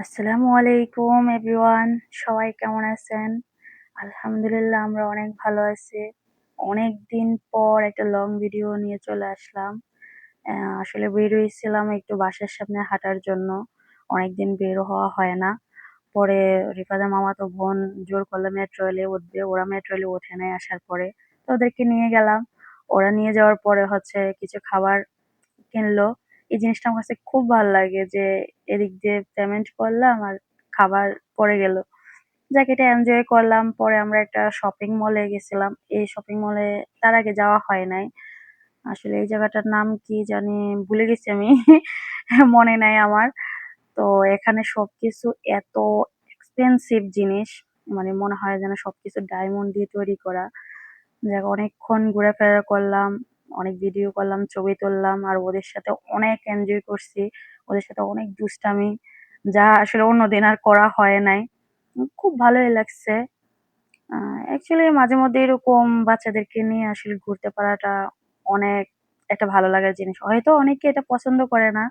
আসসালামু আলাইকুম এভরিওয়ান, সবাই কেমন আছেন? আলহামদুলিল্লাহ আমরা অনেক ভালো আছি। অনেকদিন পর একটা লং ভিডিও নিয়ে চলে আসলাম। আসলে বের হইছিলাম একটু বাসার সামনে হাঁটার জন্য। অনেকদিন বের হওয়া হয় না। পরে রিফাতের মামাতো বোন জোর করলো মেট্রো রেলে উঠবে। ওরা মেট্রো রেলে ওঠে নাই আসার পরে। তো ওদেরকে নিয়ে গেলাম। ওরা নিয়ে যাওয়ার পরে হচ্ছে কিছু খাবার কিনলো। এই জিনিসটা আমার কাছে খুব ভাল লাগে যে এদিক দিয়ে পেমেন্ট করলাম আর খাবার পড়ে গেল। যাক এটা এনজয় করলাম। পরে আমরা একটা শপিং মলে গেছিলাম। এই শপিং মলে তার আগে যাওয়া হয় নাই। আসলে এই জায়গাটার নাম কি জানি ভুলে গেছি আমি। মনে নাই আমার। তো এখানে সবকিছু এত এক্সপেন্সিভ জিনিস, মানে মনে হয় যেন সবকিছু ডায়মন্ড দিয়ে তৈরি করা। যাক অনেকক্ষণ ঘোরাফেরা করলাম, অনেক ভিডিও করলাম, ছবি তুললাম আর ওদের সাথে অনেক এনজয় করছি। ওদের সাথে অনেক দুষ্টামি, যা আসলে অন্যদিন আর করা হয় নাই। খুব ভালোই লাগছে। অ্যাকচুয়ালি মাঝে মধ্যে এরকম বাচ্চাদেরকে নিয়ে আসলে ঘুরতে পারাটা অনেক একটা ভালো লাগার জিনিস। হয়তো অনেকে এটা পছন্দ করে না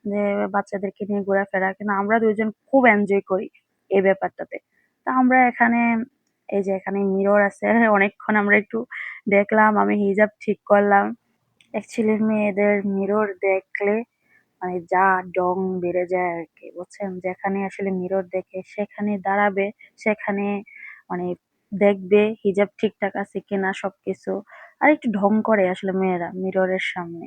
যে বাচ্চাদেরকে নিয়ে ঘোরাফেরা, কিন্তু আমরা ২ জন খুব এনজয় করি এই ব্যাপারটাতে। তো আমরা এখানে এই যে এখানে মিরর আছে, অনেকক্ষণ আমরা একটু দেখলাম, আমি হিজাব ঠিক করলাম। অ্যাকচুয়ালি মেয়েদের মিরর দেখলে মানে যা ডং বেড়ে যায় আরকি, বুঝছেন? যেখানে আসলে মিরর দেখে সেখানে দাঁড়াবে, সেখানে মানে দেখবে হিজাব ঠিকঠাক আছে কিনা সবকিছু। আর একটু ঢং করে আসলে মেয়েরা মিররের সামনে।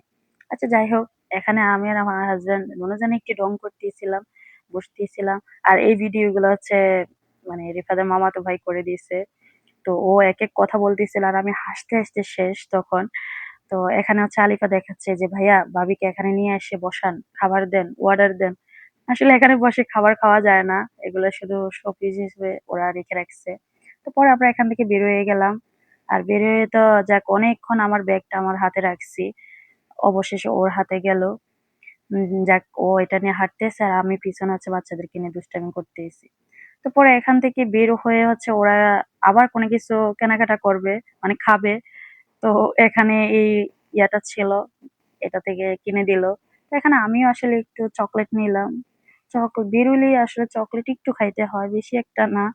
আচ্ছা যাই হোক, এখানে আমি আর আমার হাসব্যান্ড দুজনে একটু ঢং করতেছিলাম, বসতেছিলাম। আর এই ভিডিও গুলো হচ্ছে মানে রিফাতের মামাতো ভাই করে দিয়েছে। তো ও একেক কথা বলতেছিল আর আমি হাসতে, হাসতে শেষ তখন। তো এখানে হচ্ছে আলিফা দেখাচ্ছে যে, "ভাইয়া ভাবিকে এখানে নিয়ে এসে বসান, খাবার দেন, অর্ডার দেন।" আসলে এখানে বসে খাবার খাওয়া যায় না। এগুলো শুধু শোপিস হিসেবে ওরা রেখে রাখছে। তো পরে আমরা এখান থেকে বের হয়ে গেলাম। আর বের হয়ে তো যাক অনেকক্ষণ আমার ব্যাগটা আমার হাতে রাখছি। অবশেষে ওর হাতে গেল। যাক ও এটা নিয়ে হাঁটতেছে আর আমি পিছনে হচ্ছে বাচ্চাদেরকে নিয়ে দুষ্টামি করতেছি। তো পরে এখান থেকে বের হয়ে হচ্ছে ওরা আবার কোনো কিছু কেনাকাটা করবে, মানে খাবে। তো এখানে এই ইয়াটা ছিল, এটা থেকে কিনে দিল। তো এখানে আমিও আসলে একটু চকলেট নিলাম। বের হইলেই আসলে চকলেট একটু খাইতে হয়, বেশি একটা না।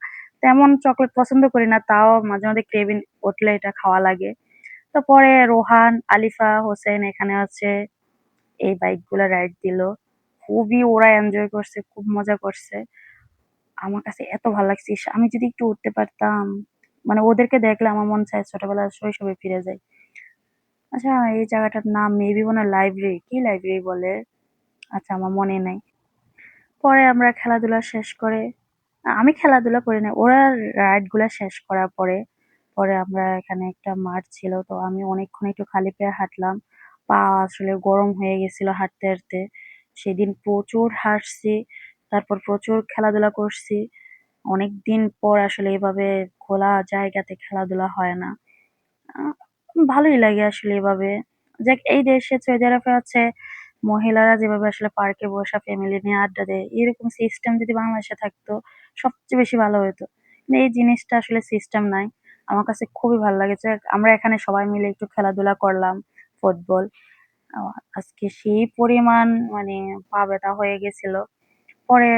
তেমন চকলেট পছন্দ করি না, তাও মাঝে মধ্যে ক্রেভিং উঠলে এটা খাওয়া লাগে। তো পরে রোহান, আলিফা, হোসেন এখানে হচ্ছে এই বাইক গুলা রাইড দিল। খুবই ওরা এনজয় করছে, খুব মজা করছে। আমার কাছে এত ভালো লাগছে, ইস! আমি যদি একটু উঠতে পারতাম। মানে ওদেরকে দেখলে আমার মন চায় ছোটবেলার শৈশবে ফিরে যাই। আচ্ছা এই জায়গাটার নাম মেবি মনে হয় লাইব্রেরি, কি লাইব্রেরি বলে? আচ্ছা আমার মনে নাই। পরে আমরা খেলাধুলা শেষ করে আমি খেলাধুলা করি নাই, ওরা রাইড গুলা শেষ করার পরে পরে আমরা এখানে একটা মাঠ ছিল, তো আমি অনেকক্ষণ একটু খালি পায়ে হাঁটলাম। পা আসলে গরম হয়ে গেছিল হাঁটতে হাঁটতে। সেদিন প্রচুর হাঁটছি, তারপর প্রচুর খেলাধুলা করছি। অনেকদিন পর আসলে এভাবে খোলা জায়গাতে খেলাধুলা হয় না। আ ভালোই লাগে আসলে এভাবে। যাক এই দেশে সৌদি আরবে হচ্ছে মহিলারা যেভাবে আসলে পার্কে বসা ফ্যামিলি নিয়ে আড্ডা দেয়, এরকম সিস্টেম যদি বাংলাদেশে থাকতো সবচেয়ে বেশি ভালো হতো। কিন্তু এই জিনিসটা আসলে সিস্টেম নাই। আমার কাছে খুবই ভালো লাগেছে। আমরা এখানে সবাই মিলে একটু খেলাধুলা করলাম, ফুটবল। আ আজকে সেই পরিমাণ মানে পা ব্যথা হয়ে গেছিল। পরে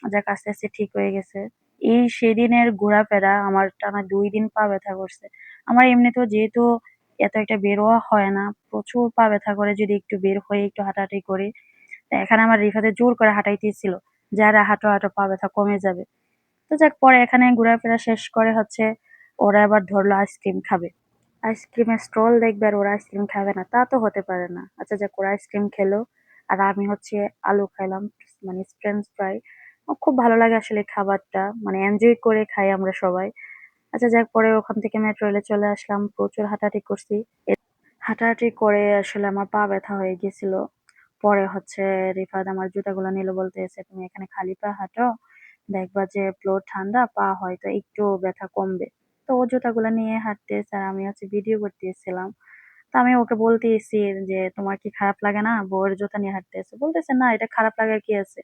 যাক আস্তে, আস্তে ঠিক হয়ে গেছে। এই সেদিনের ঘোরাফেরা আমার টানা ২ দিন পা ব্যথা করছে। আমার এমনিতেও যেহেতু এত একটা বের হওয়া হয় না, প্রচুর পা ব্যথা করে যদি একটু বের হয়ে একটু হাঁটাহাঁটি করি। তো এখানে আমার রিফাতে জোর করে হাঁটাইতেছিল যে, "আরে হাঁটো, হাঁটো পা ব্যথা কমে যাবে।" তো যাক পরে এখানে ঘোরাফেরা শেষ করে হচ্ছে ওরা আবার ধরলো আইসক্রিম খাবে। আইসক্রিমের স্টল দেখবে আর ওরা আইসক্রিম খাবে না, তা তো হতে পারে না। আচ্ছা যাক ওরা আইসক্রিম খেলো আর আমি হচ্ছে আলু খাইলাম, মানে ফ্রেঞ্চ ফ্রাই। খুব ভালো লাগে আসলে খাবারটা, মানে এনজয় করে খাই আমরা সবাই। আচ্ছা যাক পরে ওখান থেকে মেট্রো রেলে চলে আসলাম, প্রচুর হাঁটাহাঁটি করছি। হাঁটাহাঁটি করে আসলে আমার পা ব্যথা হয়ে গেছিল। পরে হচ্ছে রিফাত আমার জুতাগুলো নিল, বলতেছে, "তুমি এখানে খালি পায়ে হাঁটো, দেখবা যে ফ্লোর ঠান্ডা, পা হয়তো একটু ব্যথা কমবে।" তো ও জুতাগুলো নিয়ে হাঁটতেছে আর আমি হচ্ছে ভিডিও করতেছিলাম। তো আমি ওকে বলতেছি যে, "তোমার কি খারাপ লাগে না? বউয়ের জুতা নিয়ে হাঁটতেছো?" বলতেছে, "না, এটা খারাপ লাগার কি আছে?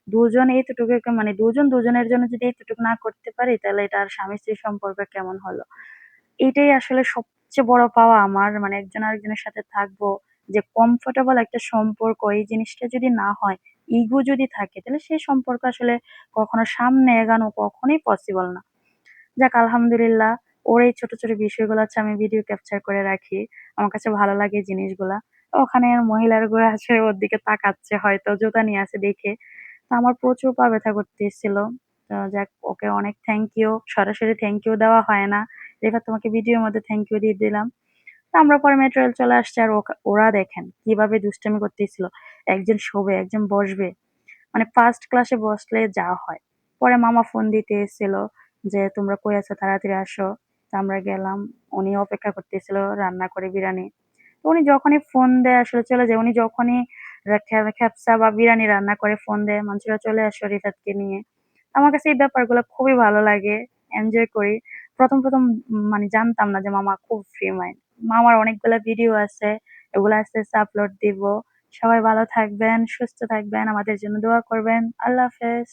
দুজন এইতটুকু মানে দুজন দুজনের জন্য যদি এইতটুকু না করতে পারি, তাহলে এটা আর স্বামী-স্ত্রীর সম্পর্ক কেমন হলো?" এটাই আসলে সবচেয়ে বড় পাওয়া আমার। মানে একজন আরেকজনের সাথে থাকবো, যে কমফোর্টেবল একটা সম্পর্ক এই জিনিসটা যদি না হয়, ইগো যদি থাকে তাহলে সেই সম্পর্ক আসলে কখনো সামনে এগানো কখনোই পসিবল না। যাক আলহামদুলিল্লাহ, ওর এই ছোট, ছোট বিষয়গুলো হচ্ছে আমি ভিডিও ক্যাপচার করে রাখি। আমার কাছে ভালো লাগে এই জিনিসগুলা। ওখানে মহিলাগুলো আছে ওর দিকে তাকাচ্ছে হয়তো জুতা নিয়ে আছে দেখে। তো আমার প্রচুর পা ব্যথা করতেছিল। তো যাক ওকে অনেক থ্যাংক ইউ। সরাসরি থ্যাংক ইউ দেওয়া হয় না। এবার তোমাকে ভিডিওর মধ্যে থ্যাংক ইউ দিয়ে দিলাম। তো আমরা পরে মেট্রো রেল চলে আসছি আর ওরা দেখেন কিভাবে দুষ্টামি করতেছিল। একজন শোবে, একজন বসবে। মানে ফার্স্ট ক্লাসে বসলে যা হয়। পরে মামা ফোন দিতে এসেছিল যে, "তোমরা কই আছো? তাড়াতাড়ি আসো।" তো আমরা গেলাম। উনি অপেক্ষা করতেছিল রান্না করে বিরানি। তো উনি যখনই ফোন দেয় আসলে চলে যায়। উনি যখনই খেপসা বা বিরানি রান্না করে ফোন দেয়, "মানসুরা চলে আসো রিফাতকে নিয়ে।" আমার কাছে এই ব্যাপারগুলো খুবই ভালো লাগে। এনজয় করি। ১ম মানে জানতাম না যে মামা খুব ফ্রি মাইন্ড। মামার অনেকগুলা ভিডিও আছে। এগুলা আস্তে, আস্তে আপলোড দিব। সবাই ভালো থাকবেন, সুস্থ থাকবেন, আমাদের জন্য দোয়া করবেন। আল্লাহ হাফেজ।